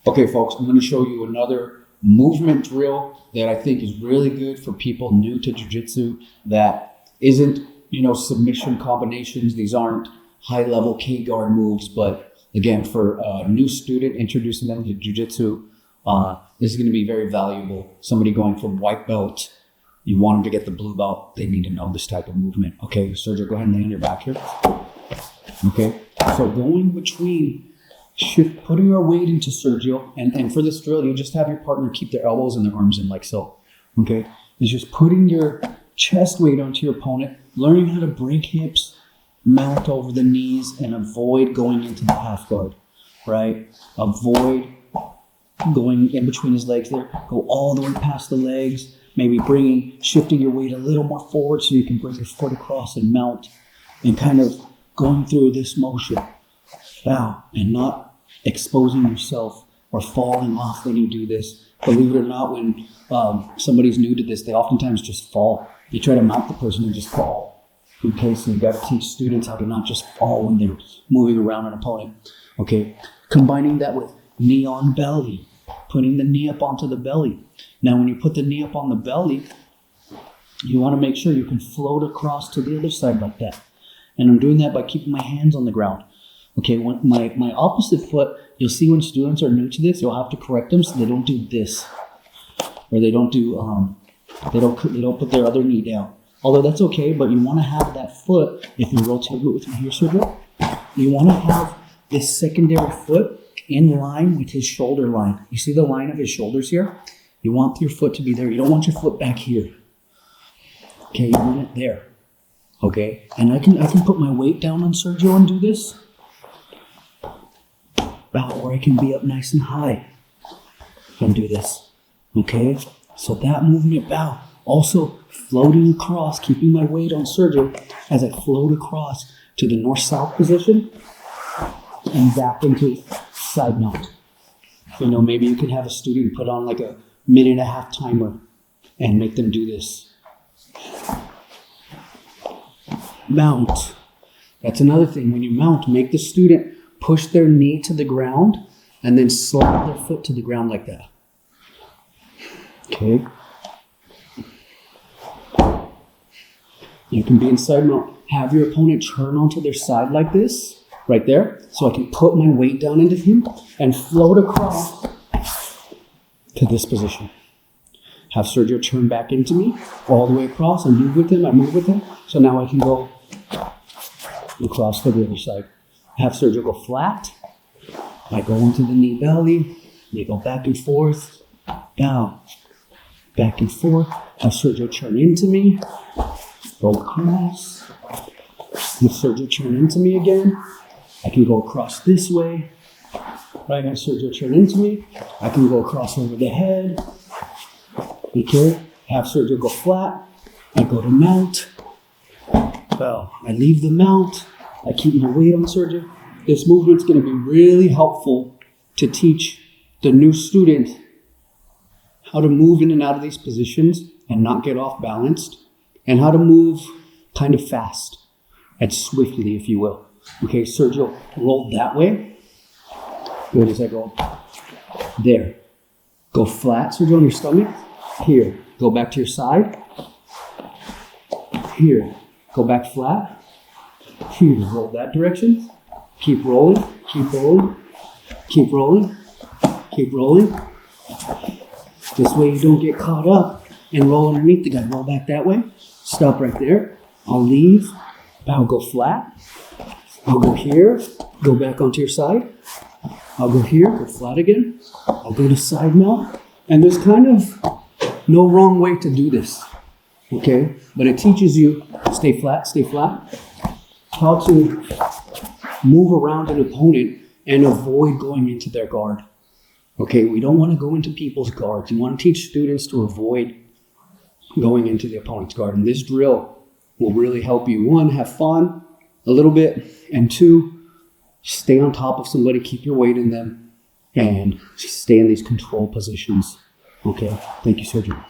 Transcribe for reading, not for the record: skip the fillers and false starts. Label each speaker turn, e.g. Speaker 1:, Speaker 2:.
Speaker 1: Okay, folks, I'm going to show you another movement drill that I think is really good for people new to jiu-jitsu that isn't, submission combinations. These aren't high-level K-guard moves, but again, for a new student, introducing them to jiu-jitsu, this is going to be very valuable. Somebody going from white belt, you want them to get the blue belt, they need to know this type of movement. Okay, Sergio, go ahead and lay on your back here. Okay, so going between putting our weight into Sergio, and for this drill, you just have your partner keep their elbows and their arms in like so. Okay, it's just putting your chest weight onto your opponent, learning how to break hips, mount over the knees, and avoid going into the half guard, right? Avoid going in between his legs there. Go all the way past the legs, maybe shifting your weight a little more forward so you can bring your foot across and mount, and kind of going through this motion. Now, and not exposing yourself or falling off when you do this. Believe it or not, when somebody's new to this, they oftentimes just fall. You try to mount the person and just fall. Okay, so you got to teach students how to not just fall when they're moving around an opponent. Okay, combining that with knee on belly, putting the knee up onto the belly. Now, when you put the knee up on the belly, you want to make sure you can float across to the other side like that. And I'm doing that by keeping my hands on the ground. Okay, when my opposite foot, you'll see when students are new to this, you'll have to correct them so they don't do this, or they don't put their other knee down. Although that's okay, but you want to have that foot, if you rotate it with me here, Sergio, you want to have this secondary foot in line with his shoulder line. You see the line of his shoulders here? You want your foot to be there. You don't want your foot back here. Okay, you want it there. Okay, and I can put my weight down on Sergio and do this. Where I can be up nice and high and do this. Okay, so that movement bow. Also floating across, keeping my weight on Sergio as I float across to the north-south position and back into side mount. Maybe you can have a student put on like a 1.5-minute timer and make them do this. Mount. That's another thing. When you mount, make the student push their knee to the ground and then slide their foot to the ground like that. Okay. You can be in side mount. Have your opponent turn onto their side like this, right there, so I can put my weight down into him and float across to this position. Have Sergio turn back into me, all the way across, and move with him. I move with him, so now I can go across to the other side. Have Sergio go flat. I go into the knee belly. They go back and forth. Down. Back and forth. Have Sergio turn into me. Go across. Have Sergio turn into me again. I can go across this way. Right, have Sergio turn into me. I can go across over the head. Okay. Have Sergio go flat. I go to mount. Well, I leave the mount. I keep my weight on Sergio. This movement's going to be really helpful to teach the new student how to move in and out of these positions and not get off balanced, and how to move kind of fast and swiftly, if you will. Okay, Sergio, roll that way. Good, as I go there. Go flat, Sergio, on your stomach. Here, go back to your side. Here, go back flat. Here, roll that direction. Keep rolling, keep rolling, keep rolling, keep rolling. This way you don't get caught up and roll underneath the guy. Roll back that way. Stop right there. I'll leave. I'll go flat. I'll go here. Go back onto your side. I'll go here. Go flat again. I'll go to side mount. And there's kind of no wrong way to do this. Okay? But it teaches you stay flat, how to move around an opponent and avoid going into their guard. Okay, we don't want to go into people's guards. You want to teach students to avoid going into the opponent's guard. And this drill will really help you, one, have fun a little bit, and two, stay on top of somebody, keep your weight in them, and stay in these control positions. Okay, thank you, Sergio.